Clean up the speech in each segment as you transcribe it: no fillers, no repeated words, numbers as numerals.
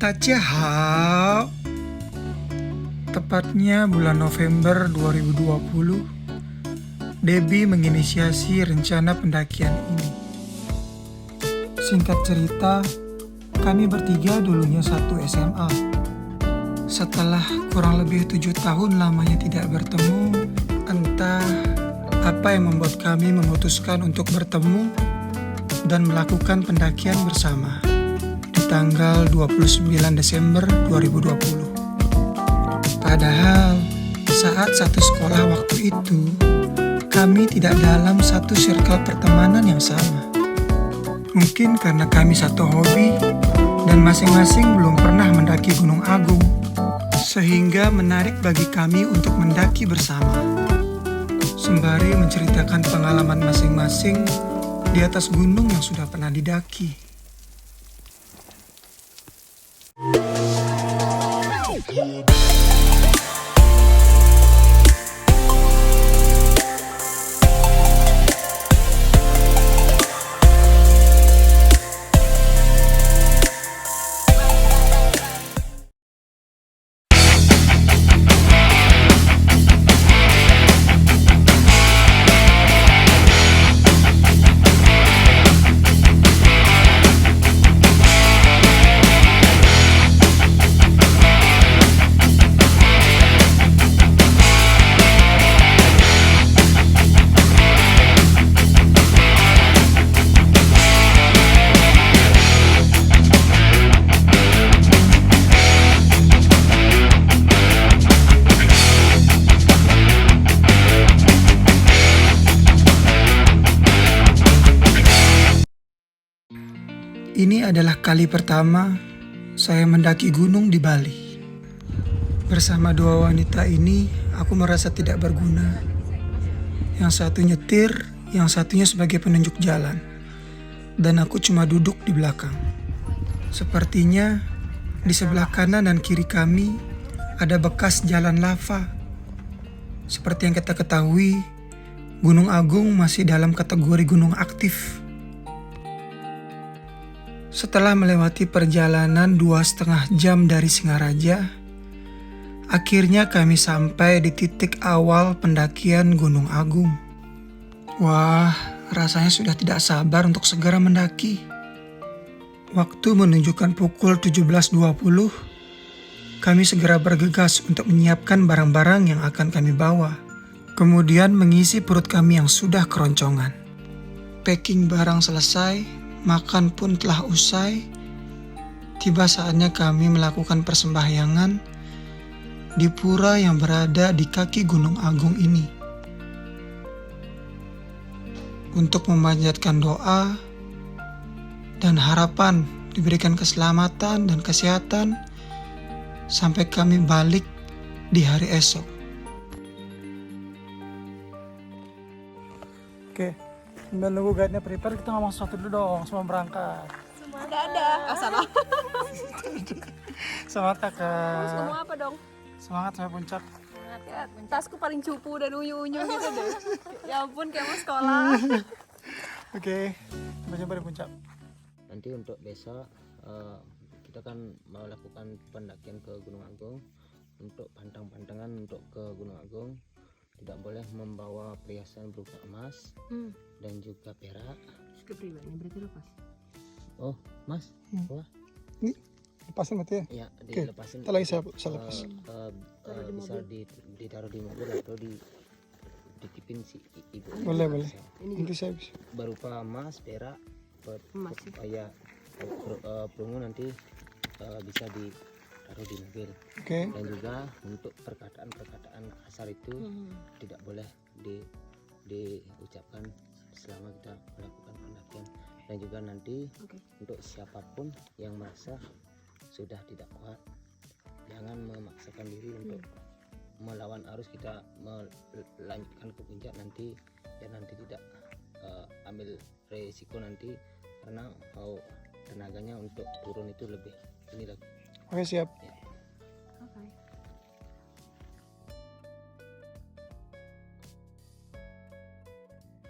Tachihao. Tepatnya bulan November 2020, Debbie menginisiasi rencana pendakian ini. Singkat cerita, kami bertiga dulunya satu SMA. Setelah kurang lebih 7 tahun lamanya tidak bertemu, entah apa yang membuat kami memutuskan untuk bertemu dan melakukan pendakian bersama di tanggal 29 Desember 2020. Padahal saat satu sekolah waktu itu, kami tidak dalam satu circle pertemanan yang sama. Mungkin karena kami satu hobi dan masing-masing belum pernah mendaki Gunung Agung, sehingga menarik bagi kami untuk mendaki bersama. Sembari menceritakan pengalaman masing-masing di atas gunung yang sudah pernah didaki. Ini adalah kali pertama saya mendaki gunung di Bali. Bersama dua wanita ini, aku merasa tidak berguna. Yang satu nyetir, yang satunya sebagai penunjuk jalan. Dan aku cuma duduk di belakang. Sepertinya di sebelah kanan dan kiri kami ada bekas jalan lava. Seperti yang kita ketahui, Gunung Agung masih dalam kategori gunung aktif. Setelah melewati perjalanan 2,5 jam dari Singaraja, akhirnya kami sampai di titik awal pendakian Gunung Agung. Wah, rasanya sudah tidak sabar untuk segera mendaki. Waktu menunjukkan pukul 17.20, kami segera bergegas untuk menyiapkan barang-barang yang akan kami bawa. Kemudian mengisi perut kami yang sudah keroncongan. Packing barang selesai, makan pun telah usai. Tiba saatnya kami melakukan persembahyangan di pura yang berada di kaki Gunung Agung ini. Untuk memanjatkan doa dan harapan diberikan keselamatan dan kesehatan sampai kami balik di hari esok. Oke. Sambil nunggu guide-nya prepare, kita ngomong sesuatu dulu dong sebelum berangkat. Dadah. Salah. Semangat kakak. Terus ngomong apa dong? Semangat sampai puncak. Semangat ya. Tasku paling cupu dan unyu-unyu gitu deh. Ya ampun, kayak mau sekolah. Oke, sampai jumpa di puncak. Nanti untuk besok kita kan mau lakukan pendakian ke Gunung Agung. Untuk pantang-pantangan untuk ke Gunung Agung tidak boleh membawa perhiasan berupa emas dan juga perak. Kepribadian berarti lepas. Oh, Mas, wah. Ini lepasin mati ya? Ya, Oke, dilepasin. kita lagi saya lepas. Bisa ditaruh di mobil atau dititipin si ibu. Boleh. Bisa. Nanti saya bisa. Berupa emas, perak, Emas. supaya perunggu nanti bisa ditaruh di mobil. Oke. Dan juga untuk perkataan kasar itu tidak boleh diucapkan selama kita melakukan pendakian. Dan juga nanti untuk siapapun yang merasa sudah tidak kuat, jangan memaksakan diri untuk melawan arus. Kita melanjutkan ke puncak nanti tidak ambil resiko nanti, karena tenaganya untuk turun itu lebih ini lagi. Oke, siap. Ya. Oke.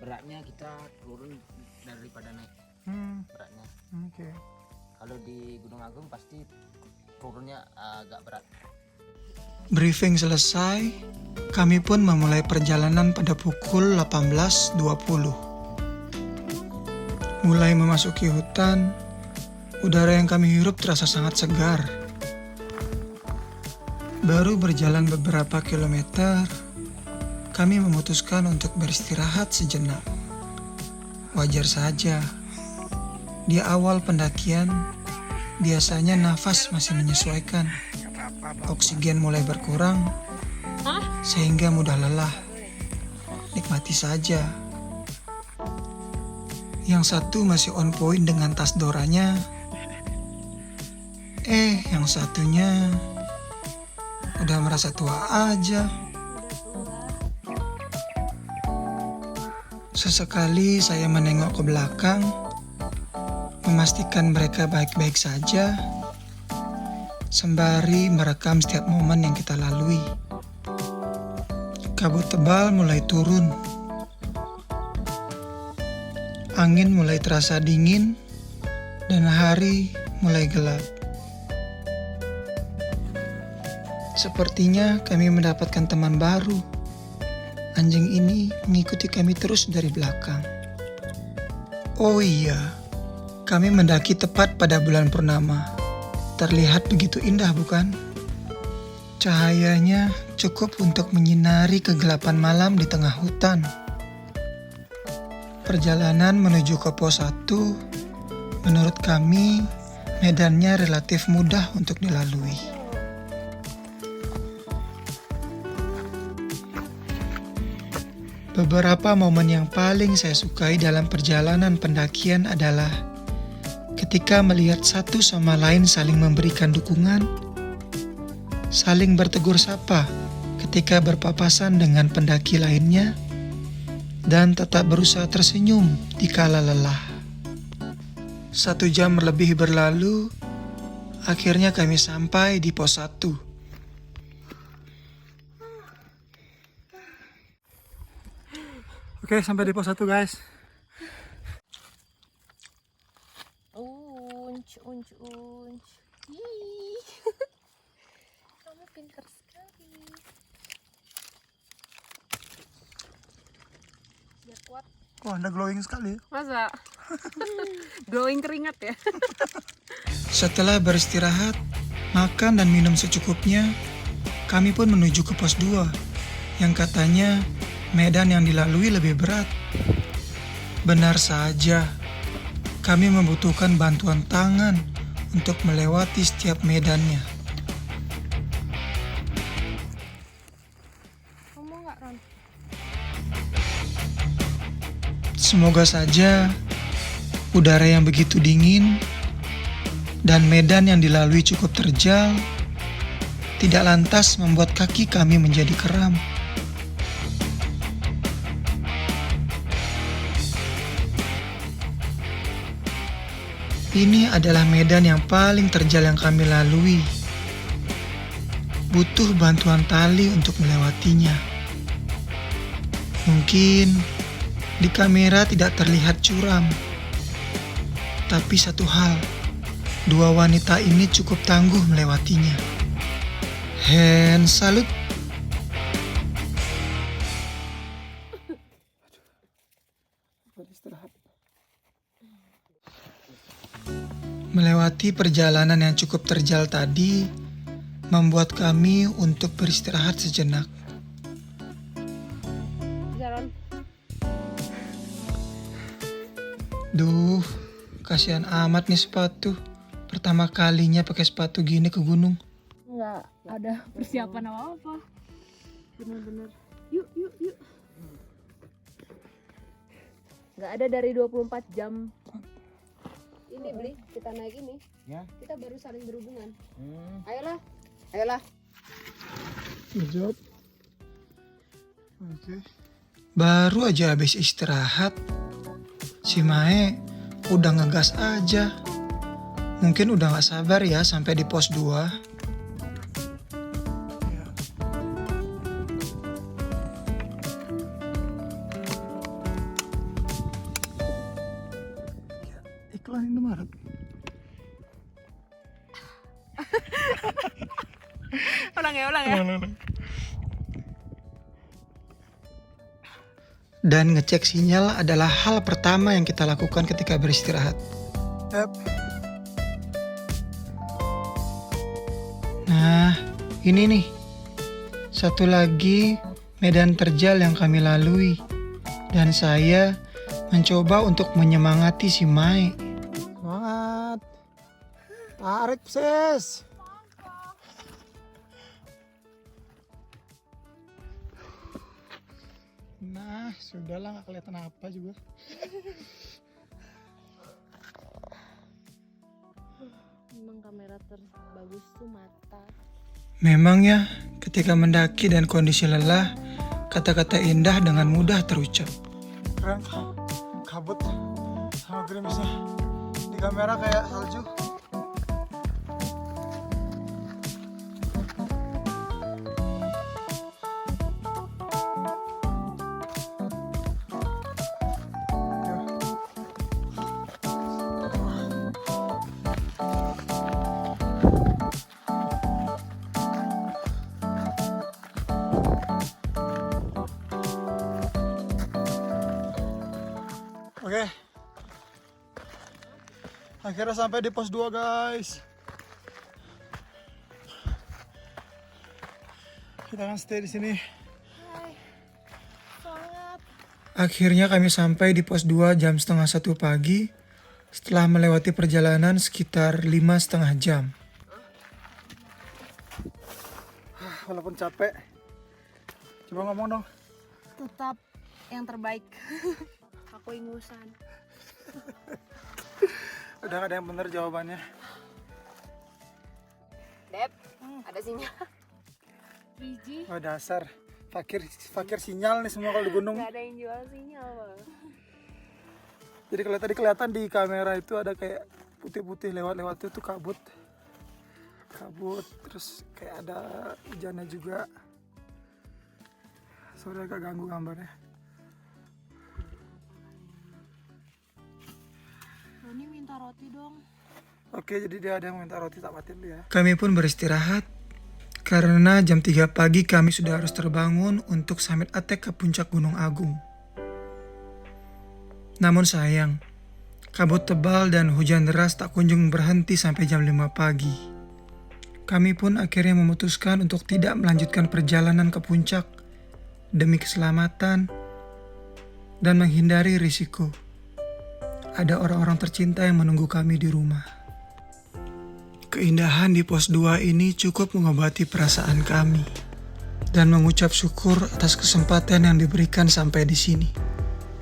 Beratnya kita turun daripada naik beratnya. Oke. Kalau di Gunung Agung pasti pokoknya agak berat. Briefing selesai, kami pun memulai perjalanan pada pukul 18.20. Mulai memasuki hutan, udara yang kami hirup terasa sangat segar. Baru berjalan beberapa kilometer, kami memutuskan untuk beristirahat sejenak. Wajar saja, di awal pendakian, biasanya nafas masih menyesuaikan. Oksigen mulai berkurang, sehingga mudah lelah. Nikmati saja. Yang satu masih on point dengan tas doranya. Yang satunya udah merasa tua aja. Sesekali saya menengok ke belakang, memastikan mereka baik-baik saja, sembari merekam setiap momen yang kita lalui. Kabut tebal mulai turun. Angin mulai terasa dingin dan hari mulai gelap. Sepertinya kami mendapatkan teman baru. Anjing ini mengikuti kami terus dari belakang. Oh iya, kami mendaki tepat pada bulan purnama. Terlihat begitu indah, bukan? Cahayanya cukup untuk menyinari kegelapan malam di tengah hutan. Perjalanan menuju ke pos 1, menurut kami, medannya relatif mudah untuk dilalui. Beberapa momen yang paling saya sukai dalam perjalanan pendakian adalah ketika melihat satu sama lain saling memberikan dukungan, saling bertegur sapa ketika berpapasan dengan pendaki lainnya, dan tetap berusaha tersenyum di kala lelah. 1 jam lebih berlalu, akhirnya kami sampai di pos 1. Oke, sampai di pos 1 guys. Unch. Ih. Kamu pintar sekali. Biar kuat. Wah, Anda glowing sekali. Masa? Glowing keringat ya? Setelah beristirahat, makan dan minum secukupnya, kami pun menuju ke pos 2, yang katanya medan yang dilalui lebih berat. Benar saja, kami membutuhkan bantuan tangan untuk melewati setiap medannya. Kamu nggak, Ron? Semoga saja udara yang begitu dingin dan medan yang dilalui cukup terjal tidak lantas membuat kaki kami menjadi kram. Ini adalah medan yang paling terjal yang kami lalui. Butuh bantuan tali untuk melewatinya. Mungkin di kamera tidak terlihat curam. Tapi satu hal, 2 wanita ini cukup tangguh melewatinya. Hand salute. Melewati perjalanan yang cukup terjal tadi membuat kami untuk beristirahat sejenak. Jalan. Duh, kasihan amat nih sepatu. Pertama kalinya pakai sepatu gini ke gunung. Nggak ada persiapan apa-apa. Bener-bener. Yuk. Nggak ada dari 24 jam. Ini beli, kita naik ini. Ya. Kita baru saling berhubungan. Ayolah. Good job. Oke. Baru aja habis istirahat, si Mae udah ngegas aja. Mungkin udah gak sabar ya sampai di pos 2. Iklan Indomaret. ulang ya. Dan ngecek sinyal adalah hal pertama yang kita lakukan ketika beristirahat. Nah, ini nih. Satu lagi medan terjal yang kami lalui. Dan saya mencoba untuk menyemangati si Mai. Semangat. Tarik, sis. Nah, sudahlah, nggak kelihatan apa juga. Memang kamera terbagus tuh mata. Memang ya, ketika mendaki dan kondisi lelah, kata-kata indah dengan mudah terucap. Keren, kabut sama gerimisnya. Di kamera kayak salju. Oke, akhirnya sampai di pos 2 guys. Kita akan stay di sini. Akhirnya kami sampai di pos 2 jam setengah 1 pagi setelah melewati perjalanan sekitar 5,5 jam. Walaupun capek, coba ngomong dong. Tetap yang terbaik. Aku ingusan. Udah gak ada yang bener jawabannya. Dep, ada sinyal. Biji. Oh dasar, fakir sinyal nih semua kalau di gunung. Gak ada yang jual sinyal, Bang. Jadi kalau tadi kelihatan di kamera itu ada kayak putih-putih lewat-lewat itu kabut, terus kayak ada hujannya juga. Soalnya agak ganggu gambarnya. Ini minta roti dong. Oke, jadi dia ada yang minta roti, tak matiin dia. Kami pun beristirahat karena jam 3 pagi kami sudah harus terbangun untuk summit attack ke puncak Gunung Agung. Namun sayang, kabut tebal dan hujan deras tak kunjung berhenti sampai jam 5 pagi. Kami pun akhirnya memutuskan untuk tidak melanjutkan perjalanan ke puncak demi keselamatan dan menghindari risiko. Ada orang-orang tercinta yang menunggu kami di rumah. Keindahan di pos 2 ini cukup mengobati perasaan kami dan mengucap syukur atas kesempatan yang diberikan sampai di sini.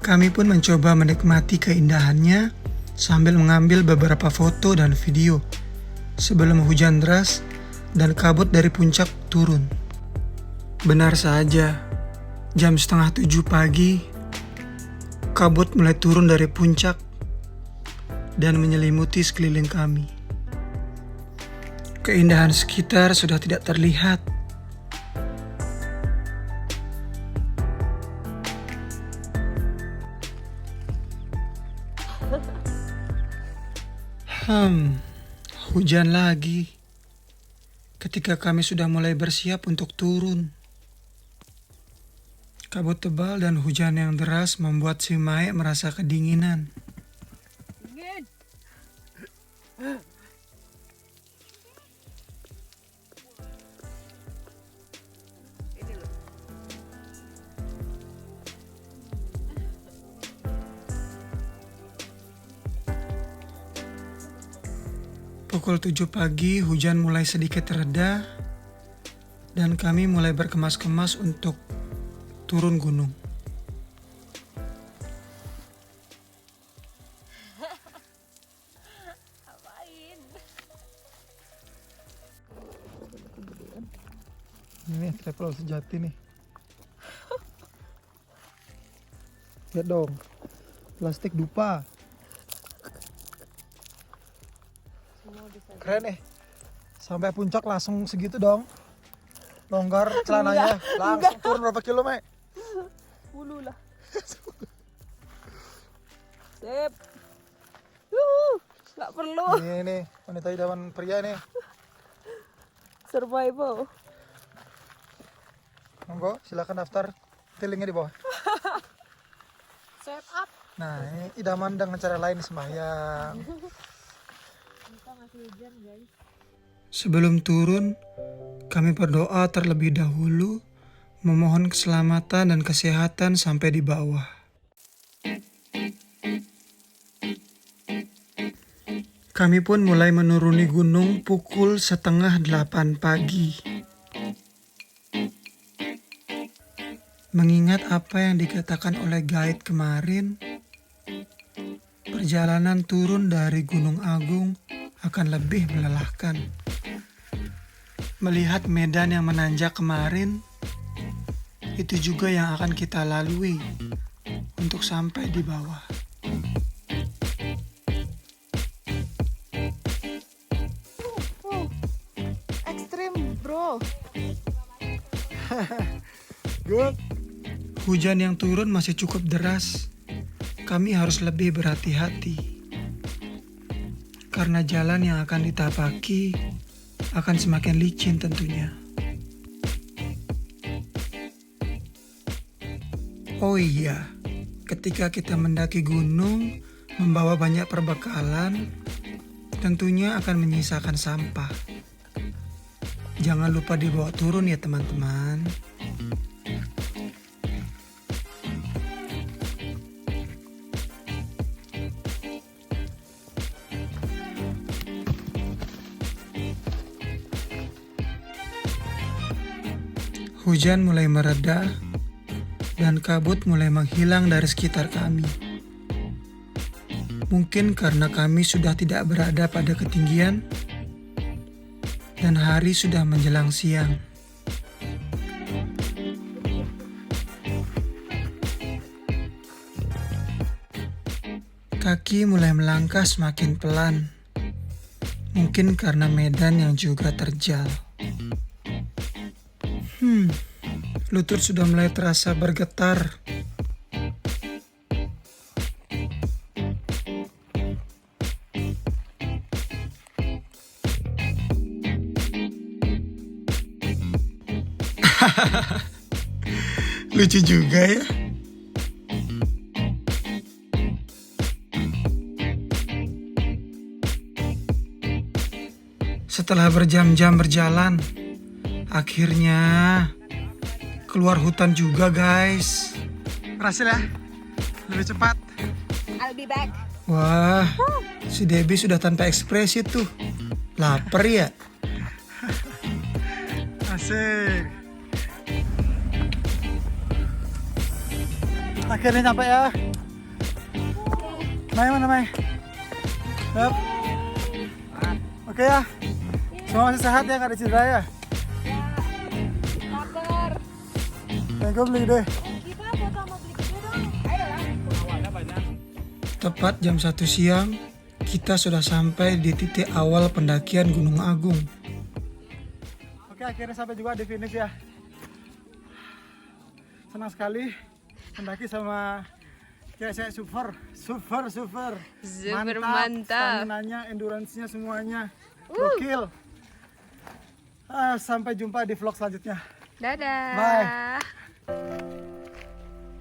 Kami pun mencoba menikmati keindahannya sambil mengambil beberapa foto dan video sebelum hujan deras dan kabut dari puncak turun. Benar saja, jam setengah 7 pagi, kabut mulai turun dari puncak dan menyelimuti sekeliling kami. Keindahan sekitar sudah tidak terlihat. Hujan lagi. Ketika kami sudah mulai bersiap untuk turun, kabut tebal dan hujan yang deras membuat si Mai merasa kedinginan. Pukul 7 pagi hujan mulai sedikit reda dan kami mulai berkemas-kemas untuk turun gunung. Ini travel sejati nih. Lihat dong, plastik dupa. Keren nih, sampai puncak langsung segitu dong. Longgar celananya, langsung turun berapa kilo, Mai? 10 lah. Sip. Gak perlu. Ini wanita idaman pria nih. Survival. Monggo, silakan daftar. Tilingnya di bawah. Set up. Nah, ini idaman dengan cara lain sembahyang. Kita ngasih hujan guys. Sebelum turun, kami berdoa terlebih dahulu, memohon keselamatan dan kesehatan sampai di bawah. Kami pun mulai menuruni gunung pukul 7:30 pagi. Mengingat apa yang dikatakan oleh guide kemarin, perjalanan turun dari Gunung Agung akan lebih melelahkan. Melihat medan yang menanjak kemarin, itu juga yang akan kita lalui untuk sampai di bawah. Ekstrim bro. Good. Hujan yang turun masih cukup deras. Kami harus lebih berhati-hati. Karena jalan yang akan ditapaki akan semakin licin tentunya. Oh iya, ketika kita mendaki gunung, membawa banyak perbekalan, tentunya akan menyisakan sampah. Jangan lupa dibawa turun ya teman-teman. Hujan mulai mereda dan kabut mulai menghilang dari sekitar kami. Mungkin karena kami sudah tidak berada pada ketinggian dan hari sudah menjelang siang. Kaki mulai melangkah semakin pelan. Mungkin karena medan yang juga terjal. Lutut sudah mulai terasa bergetar. Lucu juga ya. Setelah berjam-jam berjalan, akhirnya keluar hutan juga guys. Berhasil ya? Lebih cepat. I'll be back. Wah, si Debbie sudah tanpa ekspresi tuh. Lapar ya? Asik. Akhirnya sampai ya. Mai mana Mai? Yap. Oke ya. Semua masih sehat ya, gak ada cedera ya? Lapar. Gue beli deh. Kita mau beli gede dong. Ayolah. Tepat jam 1 siang, kita sudah sampai di titik awal pendakian Gunung Agung. Oke, akhirnya sampai juga di finish ya. Senang sekali mendaki sama kayak super mantap. Stamina-nya, endurance-nya semuanya gokil. Sampai jumpa di vlog selanjutnya. Dadah. Bye.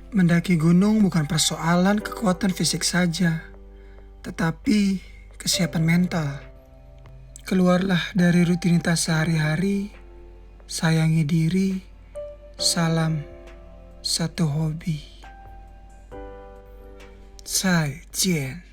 Mendaki gunung bukan persoalan kekuatan fisik saja, tetapi kesiapan mental. Keluarlah dari rutinitas sehari-hari, sayangi diri, salam satu hobi. 再见。